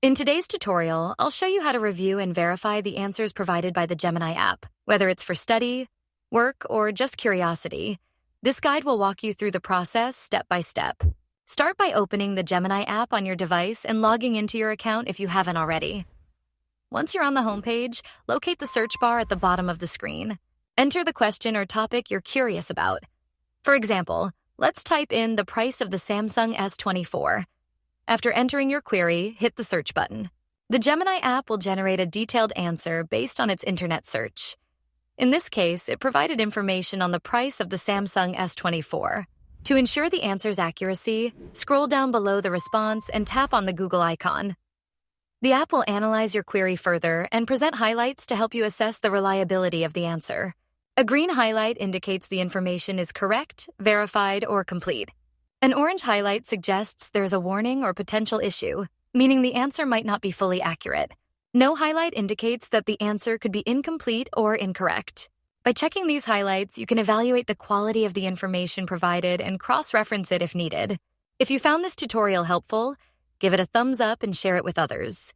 In today's tutorial, I'll show you how to review and verify the answers provided by the Gemini app, whether it's for study, work, or just curiosity. This guide will walk you through the process step by step. Start by opening the Gemini app on your device and logging into your account if you haven't already. Once you're on the homepage, locate the search bar at the bottom of the screen. Enter the question or topic you're curious about. For example, let's type in the price of the Samsung S24. After entering your query, hit the search button. The Gemini app will generate a detailed answer based on its internet search. In this case, it provided information on the price of the Samsung S24. To ensure the answer's accuracy, scroll down below the response and tap on the Google icon. The app will analyze your query further and present highlights to help you assess the reliability of the answer. A green highlight indicates the information is correct, verified, or complete. An orange highlight suggests there's a warning or potential issue, meaning the answer might not be fully accurate. No highlight indicates that the answer could be incomplete or incorrect. By checking these highlights, you can evaluate the quality of the information provided and cross-reference it if needed. If you found this tutorial helpful, give it a thumbs up and share it with others.